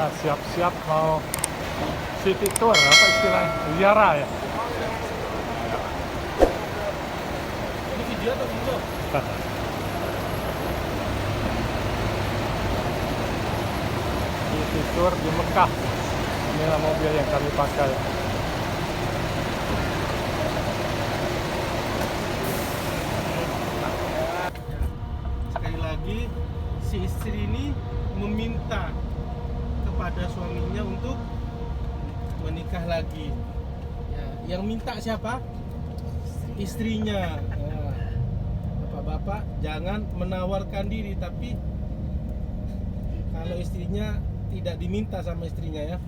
Siap-siap mau city tour, apa istilahnya? Ziarah ya? Ini video atau foto? City tour di Mekah. Inilah mobil yang kami pakai. Sekali lagi, si istri ini meminta kepada suaminya untuk menikah lagi. Ya, yang minta siapa? Istrinya. Nah, bapak-bapak jangan menawarkan diri, tapi kalau istrinya tidak diminta sama istrinya ya.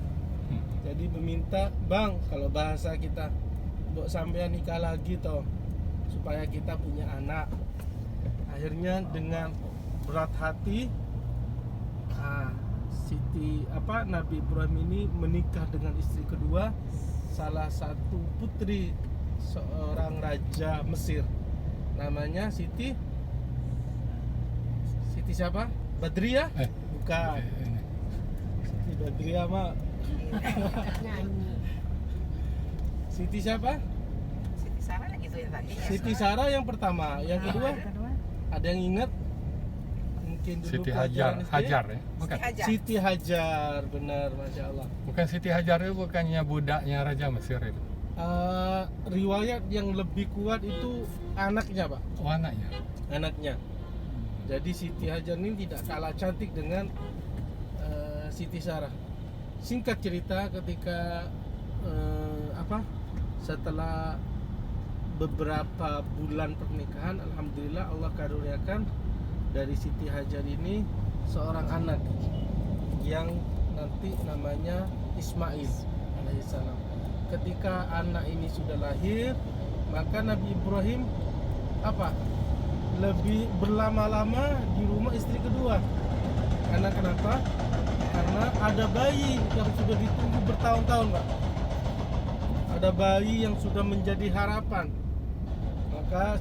Jadi meminta, bang, kalau bahasa kita, mbok sampean nikah lagi toh, supaya kita punya anak. Akhirnya dengan berat hati, Nabi Ibrahim ini menikah dengan istri kedua, salah satu putri seorang raja Mesir, namanya Siti siapa? Badriah? Bukan. Siti Badriah mah Siti siapa? Siti Sarah gitu ya tadi. Siti Sarah yang pertama, yang kedua ada yang ingat? Mungkin dulu Siti pelajaran SD. Hajar ya? Bukan. Siti Hajar, benar, masya Allah. Bukan Siti Hajar itu bukannya budaknya Raja Mesir itu? Riwayat yang lebih kuat itu anaknya, Pak. Oh, anaknya. Anaknya. Jadi Siti Hajar ini tidak kalah cantik dengan Siti Sarah. Singkat cerita, ketika setelah beberapa bulan pernikahan, alhamdulillah Allah karuniakan dari Siti Hajar ini seorang anak yang nanti namanya Ismail alaihissalam. Ketika anak ini sudah lahir, maka Nabi Ibrahim lebih berlama-lama di rumah istri kedua. Karena kenapa? Karena ada bayi yang sudah ditunggu bertahun-tahun, Pak. Ada bayi yang sudah menjadi harapan. Maka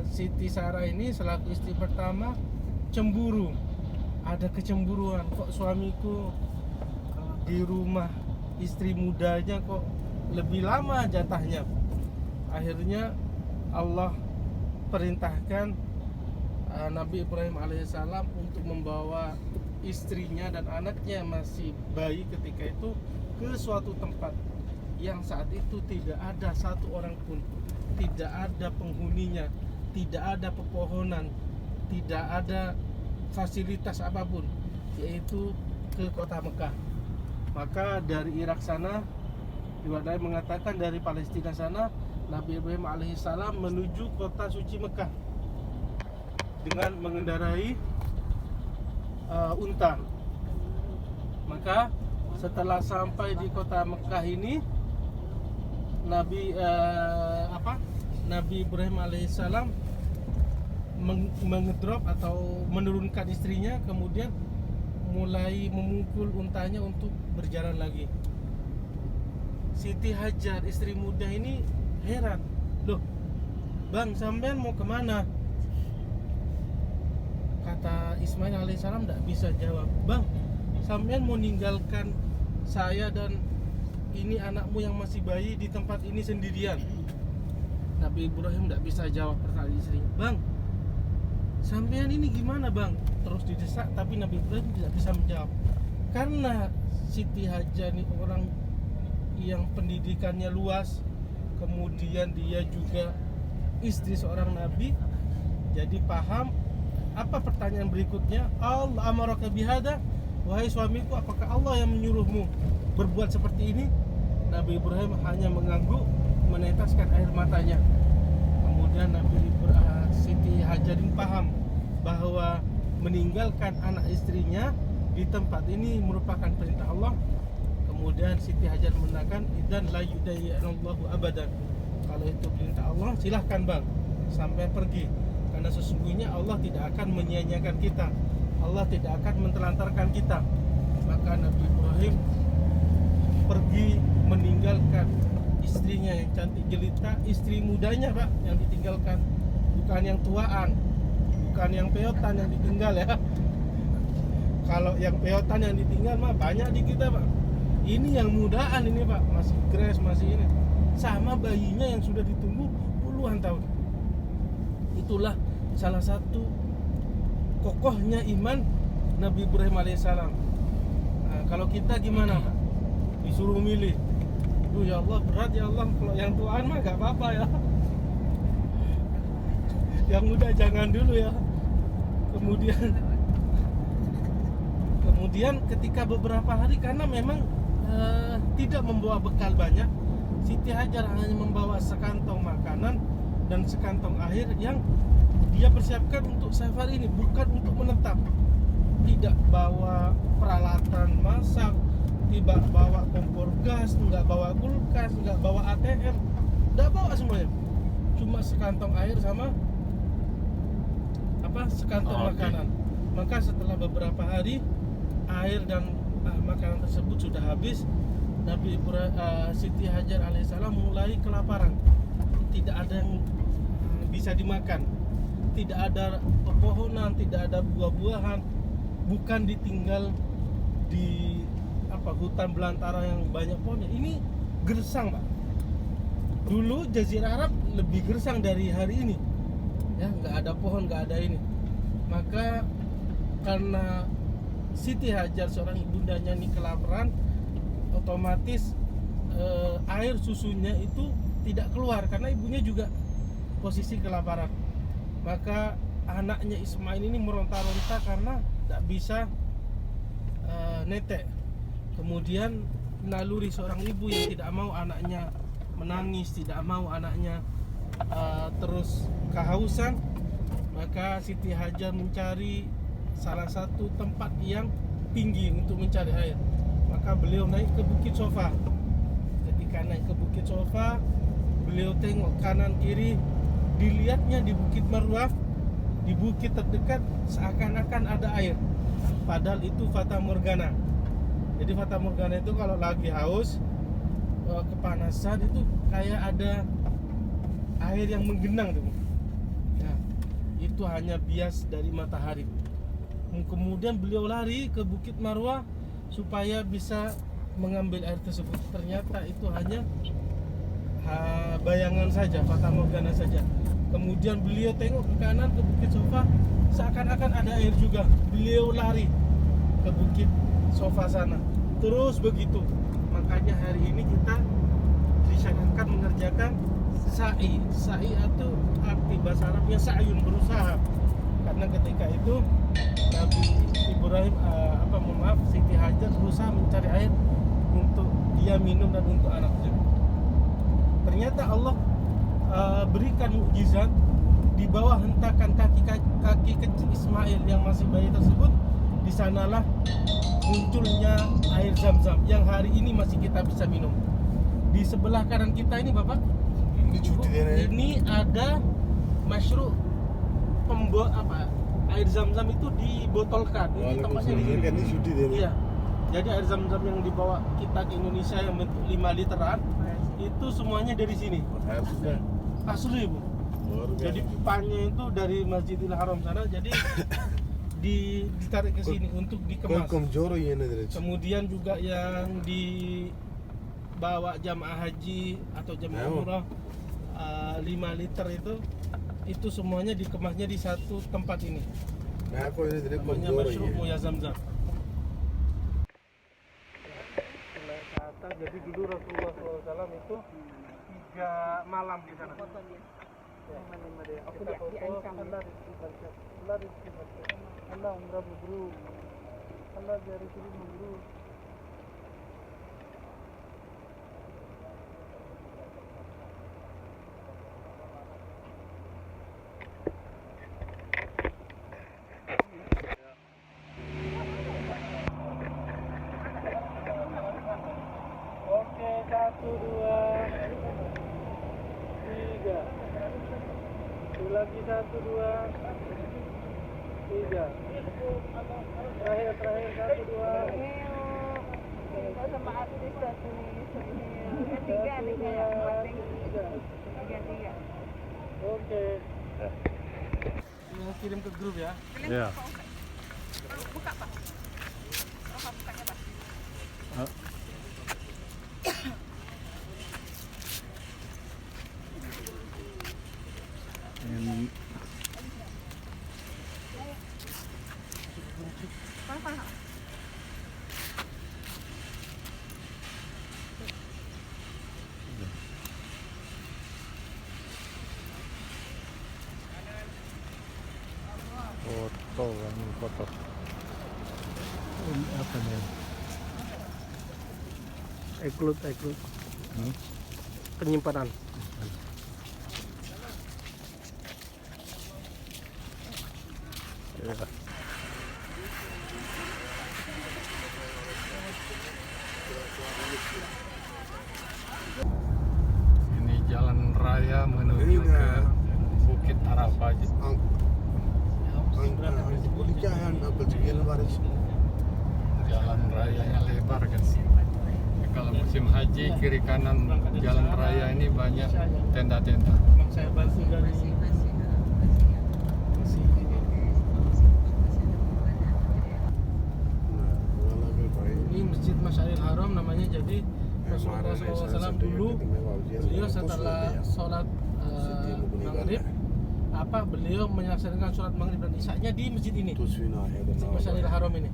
Siti Sarah ini selaku istri pertama cemburu. Ada kecemburuan, kok suamiku di rumah istri mudanya kok lebih lama jatahnya. Akhirnya Allah perintahkan Nabi Ibrahim alaihissalam untuk membawa istrinya dan anaknya masih bayi ketika itu ke suatu tempat yang saat itu tidak ada satu orang pun, tidak ada penghuninya, tidak ada pepohonan, tidak ada fasilitas apapun, yaitu ke kota Mekah. Maka dari Irak sana, riwayat mengatakan dari Palestina sana, Nabi Ibrahim alaihissalam menuju kota suci Mekah dengan mengendarai unta. Maka setelah sampai di kota Mekah ini, Nabi Ibrahim alaihissalam mengedrop atau menurunkan istrinya, kemudian mulai memukul untanya untuk berjalan lagi. Siti Hajar, istri muda ini heran, loh, bang, sampean mau kemana? Kata Ismail alaihissalam tidak bisa jawab. Bang, sampean mau ninggalkan saya dan ini anakmu yang masih bayi di tempat ini sendirian? Nabi Ibrahim tidak bisa jawab pertanyaan istrinya. Bang, sampean ini gimana, bang? Terus didesak, tapi Nabi Ibrahim tidak bisa menjawab. Karena Siti Hajar ini orang yang pendidikannya luas, kemudian dia juga istri seorang nabi, jadi paham apa pertanyaan berikutnya. Allah amaraka bihada, wahai suamiku, apakah Allah yang menyuruhmu berbuat seperti ini? Nabi Ibrahim hanya mengangguk, meneteskan air matanya. Kemudian Siti Hajar paham bahwa meninggalkan anak istrinya di tempat ini merupakan perintah Allah. Kemudian Siti Hajar mengatakan, idan la yudayyi'anallahu abadan. Kalau itu perintah Allah, silahkan bang, sampai pergi. Karena sesungguhnya Allah tidak akan menyia-nyiakan kita, Allah tidak akan mentelantarkan kita. Maka Nabi Ibrahim pergi meninggalkan istrinya yang cantik jelita, istri mudanya, Pak, yang ditinggalkan, bukan yang tuaan, bukan yang peotan yang ditinggal ya. Kalau yang peotan yang ditinggal mah banyak di kita Pak. Ini yang mudaan ini Pak, masih grass, masih ini. Sama bayinya yang sudah ditunggu puluhan tahun. Itulah salah satu kokohnya iman Nabi Ibrahim alaihissalam. Nah, kalau kita gimana Pak? Disuruh milih. Duh ya Allah, berat ya Allah. Kalau yang tuaan mah gak apa-apa ya. Yang muda jangan dulu ya. Kemudian ketika beberapa hari, karena memang tidak membawa bekal banyak, Siti Hajar hanya membawa sekantong makanan dan sekantong air yang dia persiapkan untuk safar ini, bukan untuk menetap. Tidak bawa peralatan masak, tidak bawa kompor gas, nggak bawa kulkas, nggak bawa ATM, nggak bawa semuanya. Cuma sekantong air sama sekantong makanan. Maka setelah beberapa hari air dan makanan tersebut sudah habis, Nabi Siti Hajar alaihissalam mulai kelaparan. Tidak ada yang bisa dimakan, tidak ada pepohonan, tidak ada buah-buahan, bukan ditinggal di hutan belantara yang banyak pohonnya. Ini gersang Pak. Dulu Jazirah Arab lebih gersang dari hari ini. Ya, nggak ada pohon, nggak ada ini. Maka karena Siti Hajar seorang ibundanya ini kelaparan, otomatis air susunya itu tidak keluar karena ibunya juga posisi kelaparan. Maka anaknya Ismail ini meronta-ronta karena tidak bisa netek. Kemudian naluri seorang ibu yang tidak mau anaknya menangis, tidak mau anaknya terus kehausan, maka Siti Hajar mencari salah satu tempat yang tinggi untuk mencari air. Maka beliau naik ke Bukit Sofa. Ketika naik ke Bukit Sofa, beliau tengok kanan kiri, dilihatnya di Bukit Marwah, di bukit terdekat seakan-akan ada air, padahal itu Fata Morgana. Jadi Fata Morgana itu kalau lagi haus, kepanasan, itu kayak ada air yang menggenang tuh. Nah, itu hanya bias dari matahari. Kemudian beliau lari ke Bukit Marwah supaya bisa mengambil air tersebut. Ternyata itu hanya bayangan saja, Fata Morgana saja. Kemudian beliau tengok ke kanan ke Bukit Sofa, seakan-akan ada air juga. Beliau lari ke Bukit Sofa sana. Terus begitu. Makanya hari ini kita disyariatkan mengerjakan sa'i. Sa'i itu arti bahasa Arabnya sa'yun, berusaha. Karena ketika itu Nabi Ibrahim Siti Hajar berusaha mencari air untuk dia minum dan untuk anaknya. Ternyata Allah berikan mukjizat. Di bawah hentakan kaki kecil Ismail yang masih bayi tersebut, di sanalah munculnya air Zam-Zam yang hari ini masih kita bisa minum. Di sebelah kanan kita ini Bapak, ini ada masyru' air Zam-Zam itu dibotolkan. Ini tempatnya di sini. Iya. Jadi air Zam-Zam yang dibawa kita ke Indonesia yang bentuk 5 literan itu semuanya dari sini. Asli Bu. Jadi pipanya itu dari Masjidil Haram sana, jadi ditarik ke sini untuk dikemas. Kemudian juga yang dibawa jamaah haji atau jamaah umrah 5 liter itu semuanya dikemasnya di satu tempat ini. Namanya masyru' Muya Zam-Zam. Jadi dulu Rasulullah SAW itu 3 malam di sana. Kita foto, Allah umrah mabrur, Allah dari sini mabrur. Oke, 1, 2, 3. Lagi 1, 2, 3. Terakhir 1, 2. Sama artis satu nih. 1, 2, 3. Oke. Kirim ke grup ya. Iya. Buka Pak. Apa bukanya, Bang? Ini foto, ini foto. Ini apa nih? Eklut. Penyimpanan. Ya. Ini jalan raya menuju ke Bukit Arafah. Jalan rayanya lebar kan. Kalau musim haji kiri kanan jalan raya ini banyak tenda-tenda. Bang, saya bantu dari ini Masjid Masyaril Haram namanya. Jadi Rasulullah SAW dulu beliau setelah sholat maghrib beliau menyaksikan sholat maghrib dan isya-nya di masjid ini, Masjid Masyaril Haram ini.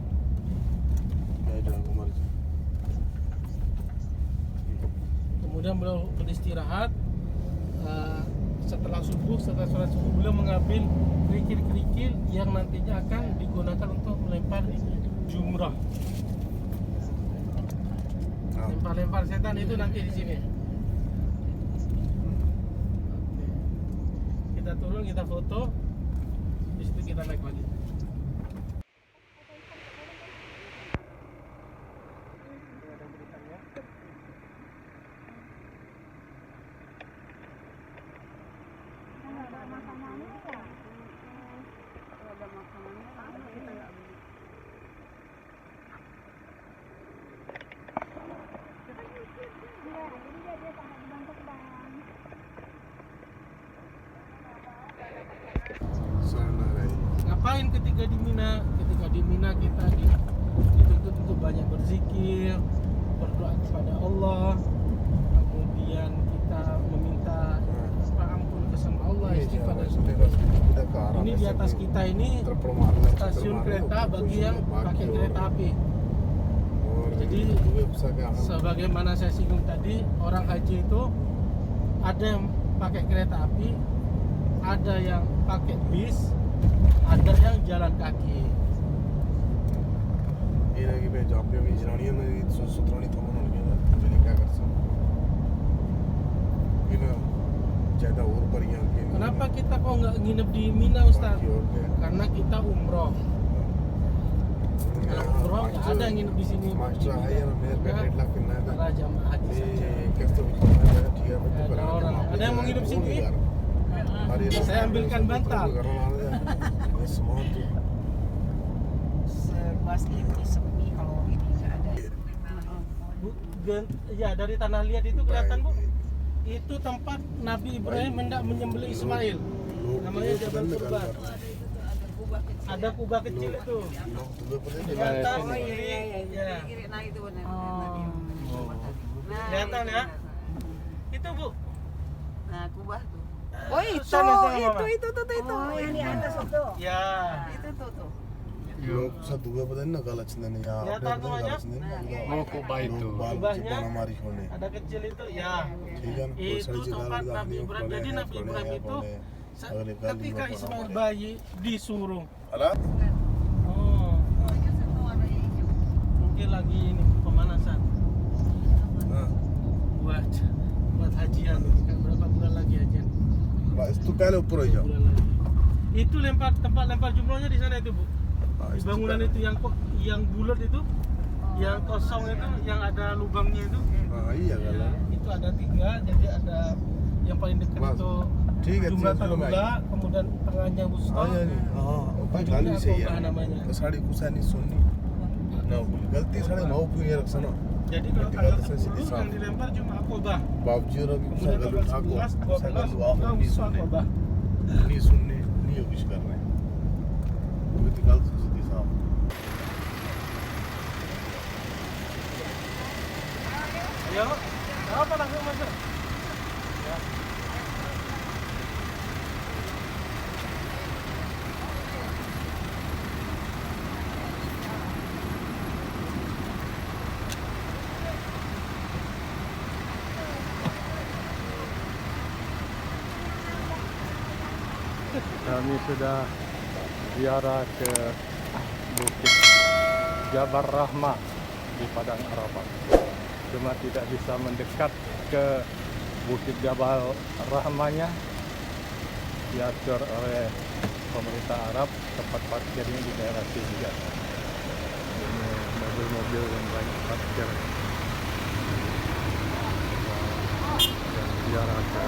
Kemudian beliau beristirahat. Setelah sholat subuh beliau mengambil kerikil-kerikil yang nantinya akan digunakan untuk melempar jumrah. Lempar setan itu nanti di sini. Oke. Kita turun, kita foto. Di situ kita naik lagi. Ngapain ketika di Mina? Ketika di Mina kita dituntut untuk banyak berzikir, berdoa kepada Allah, kemudian kita meminta ampun sama Allah, istighfar dan sebagainya. Ini di atas kita ini stasiun kereta bagi yang pakai kereta api. Jadi sebagaimana saya singgung tadi, orang haji itu ada yang pakai kereta api, ada yang pakai bis, ada yang jalan kaki. ये ना कि मैं जॉब पे भी जनानियां ने सुतरानी थमन होने के बाद मैंने क्या कर सकता ये ना ज़्यादा और परियां के Kenapa kita kok nggak nginep di Mina, Ustaz? Karena kita umroh. Kalau umroh nggak ada yang nginep di sini. Master है यार मेरे पे 8 लाख कितना है Para jamaah haji saja. ये कैसे बिचारा है ठीक है मैं Ada orang, ada yang mau nginep sini? Saya ambilkan bantal. ये semua tuh Seluas ini sepi kalau ini nggak ada. Ya dari tanah liat itu kelihatan, Bu. Itu tempat Nabi Ibrahim hendak menyembelih Ismail. Namanya Jabal Qurban. Ada kubah kecil itu. Kelihatan Oh kiri. iya, Ya. kiri. Nah itu benar. Kelihatan ya? Itu, Bu. Nah kubah tuh. Oh itu, Sana, Mama. itu. Oh yang di atas itu. Ya. Itu tuh. लोग सब दुआ पता नहीं ना गलत चंदे नहीं यार Ya, tahu अपने aja. गलत चंदे नहीं Oh, Kubah itu. बाल Kubahnya चिपकाना हमारी होने Ada kecil itu, ya. ठीक है ना कोई Itu सारी जगह tempat लगा Nabi नहीं Ibrahim. Jadi Nabi Ibrahim itu अगले कल ketika Ismail bayi disuruh. अला Oh, mungkin lagi ini pemanasan हाँ buat hajian. Kan berapa bulan lagi hajian? बस तू पहले ऊपर हो जाओ Bulan lagi. Itu tempat lempar jumrohnya di sana itu, Bu. Di bangunan itu yang bulat itu, yang kosong itu, yang ada lubangnya itu. हाँ iya Ya, kan itu ada 3, jadi ada yang paling dekat Mas, itu ठीक है jumlah चलो मैं tangga, kemudian tengahnya wusta. हाँ यानी हाँ ऊपर गाली भी सही है तो साड़ी कुछ नहीं सुननी ना गलती साड़ी ना ऊपर ये रखना Jadi kalau tanggal 10 yang dilempar cuma akobah. बावजूद और भी कुछ Kemudian गलत tanggal था 11, को 12, सागर itu वाह नहीं wusta सुनने akobah. नहीं सुनने नहीं हो कुछ कर रहे हैं वो भी गलत सीधी साहब Ayo, nggak apa langsung masuk. Ya. Kami sudah ziarah ke Bukit Jabal Rahmah di Padang Arafah. Cuma tidak bisa mendekat ke Bukit Jabal Rahmahnya, diatur oleh pemerintah Arab. Tempat parkirnya di daerah sini juga. Ini mobil-mobil yang banyak parkir. Dan ziarah ke